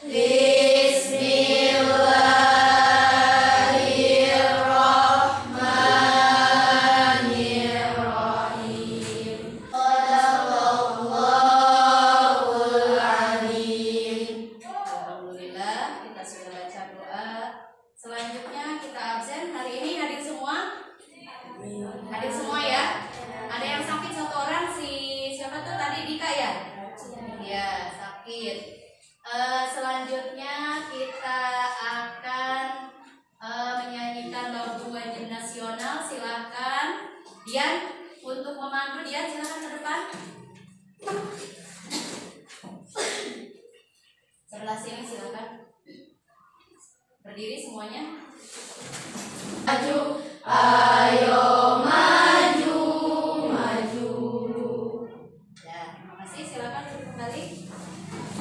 Bismillahirrahmanirrahim. Shadaqallahul adzim. Alhamdulillah, kita sudah baca doa. Selanjutnya kita absen hari ini. Hadir semua? Hadir semua ya? Ada yang sakit satu orang, siapa tuh tadi, Dika ya? Ya, sakit. Selanjutnya kita akan menyanyikan lagu wajib nasional. Silakan Dian untuk memandu. Dian, silakan ke depan. Sebelah sini silakan. Berdiri semuanya. Maju, ayo maju, maju. Ya, terima kasih. Silakan duduk kembali.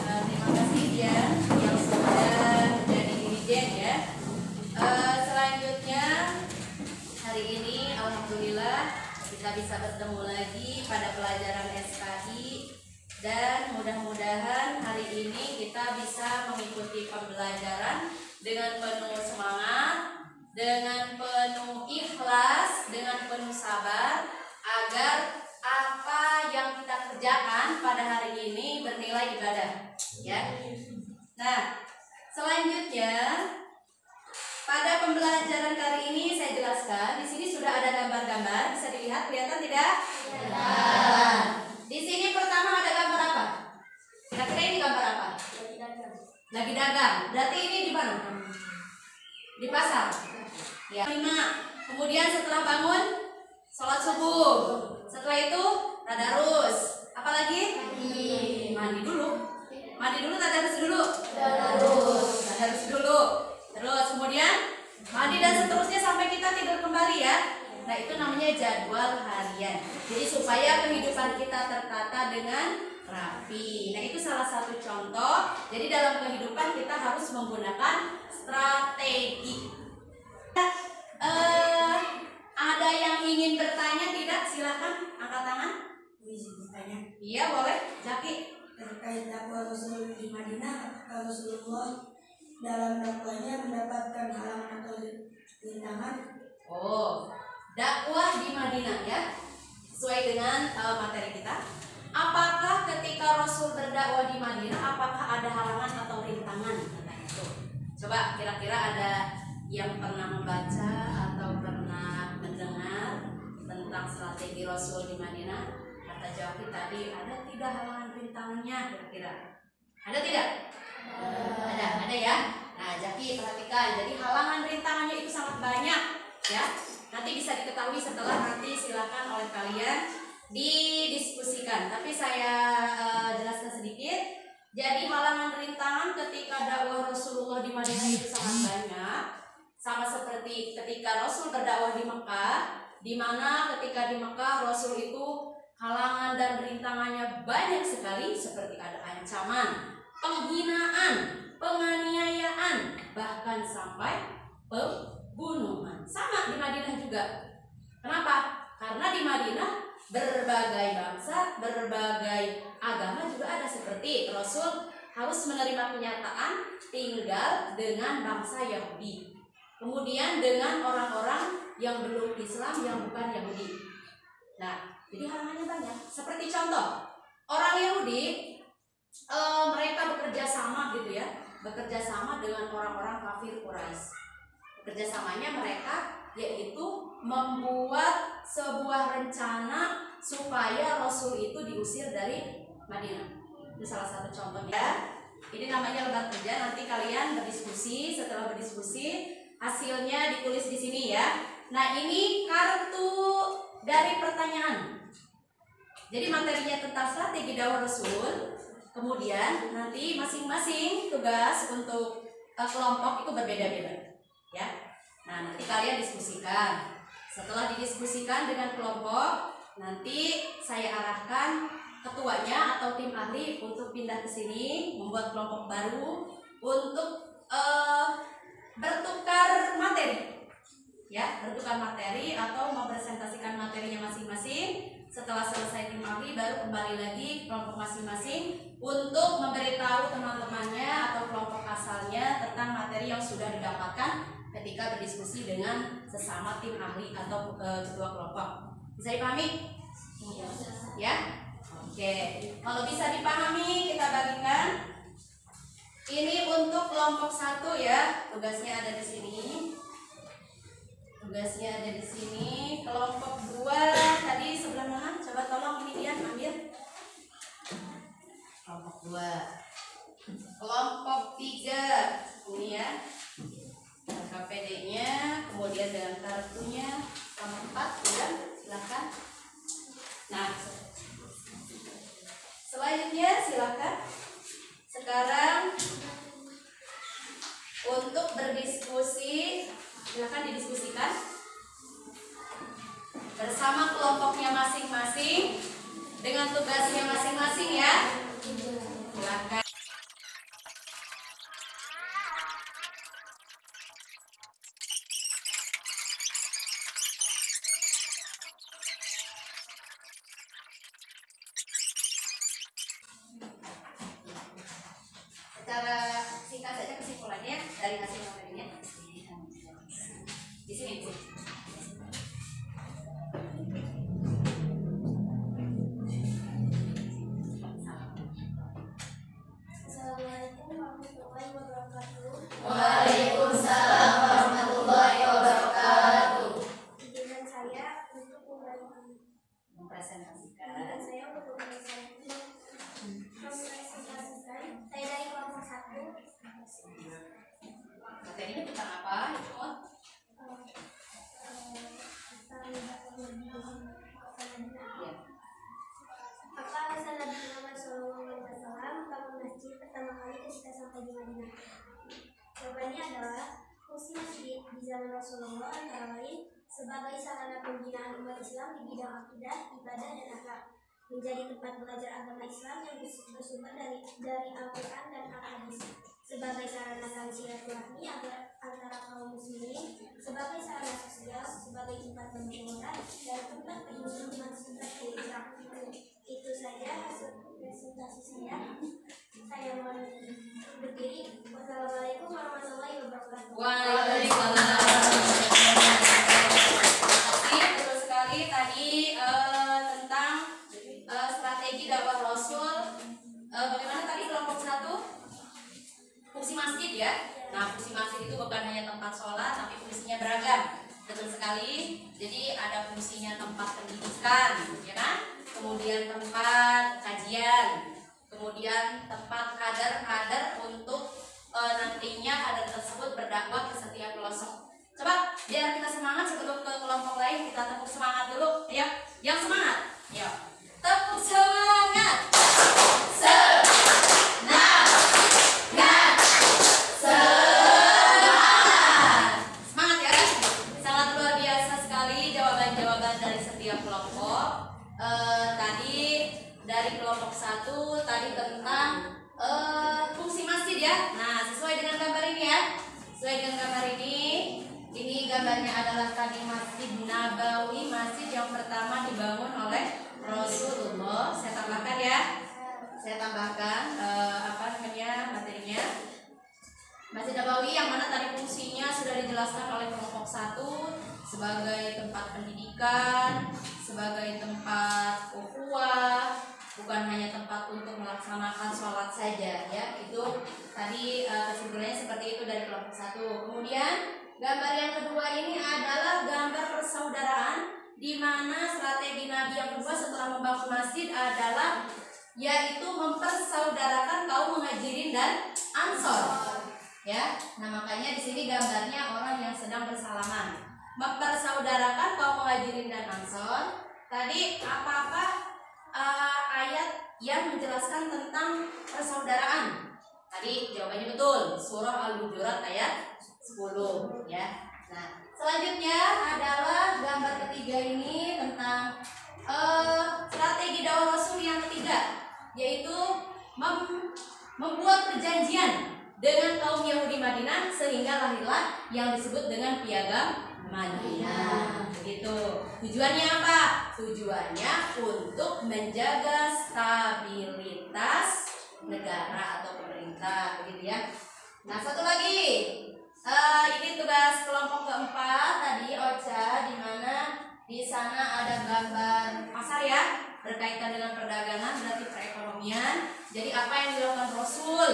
Terima kasih Dian yang sudah jadi dirijen ya. Selanjutnya hari ini alhamdulillah kita bisa bertemu lagi pada pelajaran SKI, dan mudah-mudahan hari ini kita bisa mengikuti pembelajaran dengan penuh semangat, dengan penuh ikhlas, dengan penuh sabar, agar apa yang kita kerjakan pada hari ini bernilai ibadah ya. Nah, selanjutnya pada pembelajaran kali ini saya jelaskan, di sini sudah ada gambar-gambar, bisa dilihat, kelihatan tidak? Ya. Di sini pertama ada gambar apa? Kira-kira ini gambar apa? Lagi dagang. Berarti ini di mana? Di pasar. Ya. 5. Kemudian setelah bangun sholat subuh. Setelah itu tadarus. Apalagi? Mandi dulu. Mandi dulu, tadarus dulu. Tadarus dulu. Terus kemudian mandi dan seterusnya sampai kita tidur kembali ya. Nah, itu namanya jadwal harian. Jadi supaya kehidupan kita tertata dengan rapi. Nah, itu salah satu contoh. Jadi dalam kehidupan kita harus menggunakan strategi. Ada yang ingin bertanya tidak? Silakan angkat tangan. Bertanya. Iya, boleh. Jaki. Terkait dakwah Rasul di Madinah, apakah Rasulullah dalam dakwahnya mendapatkan halangan atau rintangan? Oh, dakwah di Madinah ya. Sesuai dengan materi kita. Apakah ketika Rasul berdakwah di Madinah, apakah ada halangan atau rintangan? Coba kira-kira ada yang pernah membaca atau pernah mendengar tentang strategi Rasul di Madinah? Kata Jaki tadi, ada tidak halangan rintangannya kira-kira? Ada tidak? Ada ya. Nah, Jaki perhatikan. Jadi halangan rintangannya itu sangat banyak ya. Nanti bisa diketahui setelah, nanti silakan oleh kalian didiskusikan. Tapi saya jelaskan sedikit. Jadi halangan rintangan ketika dakwah Rasulullah di Madinah itu sangat banyak. Sama seperti ketika Rasul berdakwah di Mekah, di mana ketika di Mekah Rasul itu halangan dan rintangannya banyak sekali, seperti ada ancaman, penghinaan, penganiayaan, bahkan sampai pembunuhan. Sama di Madinah juga. Kenapa? Karena di Madinah berbagai bangsa, berbagai agama juga ada, seperti Rasul harus menerima kenyataan tinggal dengan bangsa Yahudi, kemudian dengan orang-orang yang belum Islam, yang bukan Yahudi. Nah, jadi halangannya banyak. Seperti contoh, orang Yahudi mereka bekerja sama gitu ya, bekerja sama dengan orang-orang kafir Quraisy. Kerjasamanya mereka yaitu membuat sebuah rencana supaya Rasul itu diusir dari Madinah. Itu salah satu contohnya. Ini namanya lebar kerja. Nanti kalian berdiskusi. Setelah berdiskusi, hasilnya ditulis di sini ya. Nah, ini kartu dari pertanyaan. Jadi materinya tentang strategi dakwah Rasul. Kemudian nanti masing-masing tugas untuk kelompok itu berbeda-beda ya. Nah, nanti kalian diskusikan. Setelah didiskusikan dengan kelompok, nanti saya arahkan ketuanya atau tim ahli untuk pindah ke sini, membuat kelompok baru untuk bertukar materi ya, bertukar materi atau mempresentasikan materinya masing-masing. Setelah selesai tim ahli, baru kembali lagi kelompok masing-masing untuk memberitahu teman-temannya atau kelompok sudah didapatkan ketika berdiskusi dengan sesama tim ahli atau ketua kelompok. Bisa dipahami? Ya? Oke. Kalau bisa dipahami, kita bagikan. Ini untuk kelompok 1 ya. Tugasnya ada di sini. Tugasnya ada di sini. Kelompok 2 tadi sebelah mana? Coba tolong ini dia ambil. Kelompok 2. Kelompok 3 ini ya. KPD-nya, kemudian dengan kartunya. Kelompok 4 ya. Silakan. Nah, selanjutnya silakan. Sekarang untuk berdiskusi, silakan didiskusikan bersama kelompoknya masing-masing dengan tugasnya masing-masing ya. Silakan. Secara singkat saja kesimpulannya dari hasil materinya di sini. Assalamualaikum warahmatullahi wabarakatuh. Waalaikumsalam warahmatullahi wabarakatuh. Izinkan saya untuk Mempresentasikan. saya dari kelompok 1. Materinya tentang apa? Apa alasan Nabi Muhammad SAW bangun masjid pertama kali ketika sampai di Madinah? Jawabannya adalah fungsi masjid di zaman Rasulullah antara lain sebagai sarana pembinaan umat Islam di bidang akidah, ibadah, dan akhlak, menjadi tempat belajar agama Islam yang bersumber dari Al-Quran dan Al-Hadis, sebagai sarana tali silaturahmi antara kaum muslimin, sebagai sarana sosial, sebagai tempat pembelajaran, dan tempat pendidikan umat Islam. Itu saja hasil presentasi saya. Saya mohon berdiri. Wassalamualaikum warahmatullahi wabarakatuh. Waalaikumsalam. Betul sekali tadi tentang strategi dakwah Rasul. Bagaimana tadi kelompok 1? Fungsi masjid ya. Nah, fungsi masjid itu bukan hanya tempat sholat, tapi fungsinya beragam. Betul sekali. Jadi ada fungsinya tempat pendidikan, ya kan? Kemudian tempat kajian, kemudian tempat kader-kader untuk nantinya kader tersebut berdakwah ke setiap pelosok. Coba biar kita semangat sebelum ke kelompok lain, kita tepuk semangat dulu ya. Yang semangat, ya. Tepuk semangat. Semangat. Semangat ya. Sangat luar biasa sekali jawaban-jawaban dari setiap kelompok. Tadi dari kelompok 1 tadi tentang fungsi masjid ya. Nah, sesuai dengan gambar ini ya. Sesuai dengan gambar ini gambarnya adalah tadi Masjid Nabawi, masjid yang pertama dibangun oleh Rasulullah. Saya tambahkan ya. Saya tambahkan materinya. Masjid Nabawi yang mana tadi fungsinya sudah dijelaskan oleh kelompok 1 sebagai tempat pendidikan, sebagai tempat ukhuwah, bukan hanya tempat untuk melaksanakan sholat saja ya. Itu tadi kesimpulannya seperti itu dari kelompok 1. Kemudian gambar yang kedua ini adalah gambar persaudaraan, di mana strategi Nabi yang kedua setelah membangun masjid adalah yaitu mempersaudarakan kaum Muhajirin dan Ansor. Ya, nah makanya di sini gambarnya orang yang sedang bersalaman, mempersaudarakan kaum Muhajirin dan Ansor. Tadi apa-apa ayat yang menjelaskan tentang persaudaraan? Tadi jawabannya betul, surah Al-Hujurat ayat 10 ya. Nah, selanjutnya adalah gambar ketiga ini tentang strategi dakwah Rasul yang ketiga, yaitu membuat perjanjian dengan kaum Yahudi Madinah sehingga lahirlah yang disebut dengan Piagam Madinah. Begitu. Tujuannya apa? Tujuannya untuk menjaga stabilitas negara atau pemerintah, begitu ya. Nah, satu lagi Ini tugas kelompok keempat tadi Ocha, di mana di sana ada gambar pasar ya, berkaitan dengan perdagangan, berarti perekonomian. Jadi apa yang dilakukan Rasul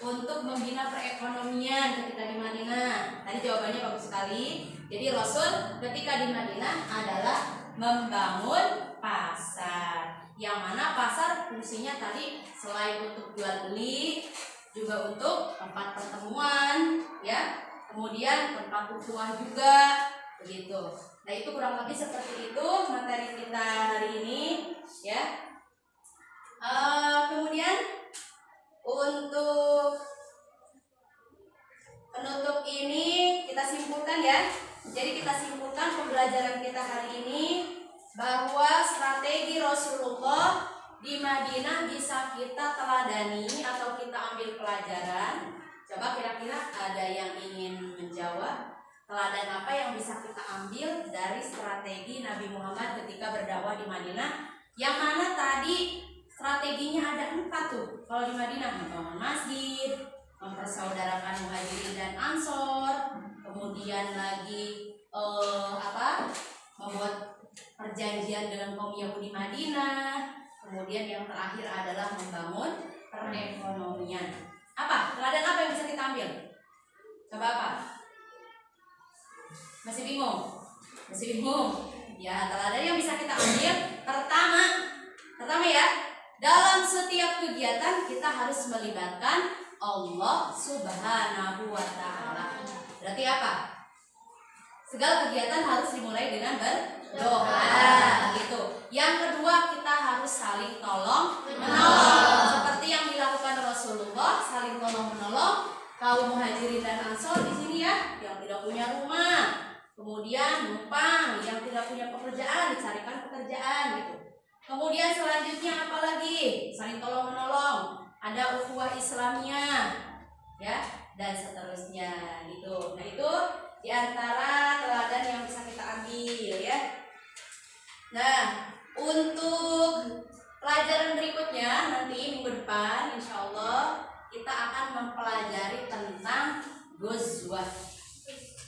untuk membina perekonomian ketika di Madinah? Tadi jawabannya bagus sekali. Jadi Rasul ketika di Madinah adalah membangun pasar, yang mana pasar fungsinya tadi selain untuk jual beli juga untuk tempat pertemuan ya, kemudian tempat ukhuwah juga begitu. Nah itu kurang lebih seperti itu materi kita hari ini ya. Kemudian untuk penutup ini kita simpulkan ya. Jadi kita simpulkan pembelajaran kita hari ini bahwa strategi Rasulullah di Madinah bisa kita teladani atau kita ambil pelajaran. Coba kira-kira ada yang ingin menjawab? Teladan apa yang bisa kita ambil dari strategi Nabi Muhammad ketika berdakwah di Madinah? Yang mana tadi strateginya ada 4 tuh. Kalau di Madinah membangun masjid, mempersaudarakan Muhajirin dan Ansor, kemudian lagi membuat perjanjian dengan kaum Yahudi Madinah, kemudian yang terakhir adalah membangun perekonomian. Apa? Teladan apa yang bisa kita ambil? Coba apa? Masih bingung? Masih bingung? Ya, teladan yang bisa kita ambil pertama ya, dalam setiap kegiatan kita harus melibatkan Allah Subhanahu wa Ta'ala. Berarti apa? Segala kegiatan harus dimulai dengan berdoa gitu. Yang kedua, kita harus saling tolong menolong seperti yang dilakukan Rasulullah, saling tolong menolong kaum Muhajirin dan Ansor di sini ya, yang tidak punya rumah, kemudian numpang, yang tidak punya pekerjaan dicarikan pekerjaan gitu. Kemudian selanjutnya apa lagi? Saling tolong menolong, ada ukhuwah Islamiyah ya, dan seterusnya gitu. Nah itu diantara teladan yang bisa kita ambil ya. Nah untuk pelajaran berikutnya nanti minggu depan insya Allah kita akan mempelajari tentang ghazwah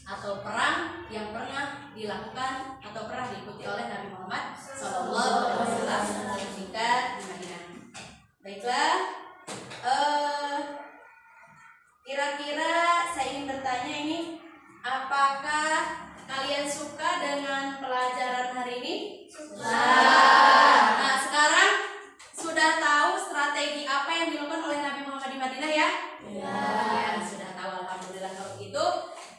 atau perang yang pernah dilakukan atau pernah diikuti oleh Nabi Muhammad SAW ketika di Madinah. Baiklah, kira-kira saya ingin bertanya ini, apakah kalian suka dengan pelajaran hari ini? Nah, sekarang sudah tahu strategi apa yang dilakukan oleh Nabi Muhammad di Madinah ya? Ya, sudah tahu. Alhamdulillah kalau gitu.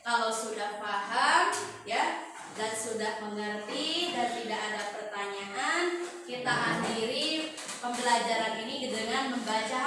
Kalau sudah paham ya dan sudah mengerti dan tidak ada pertanyaan, kita akhiri pembelajaran ini dengan membaca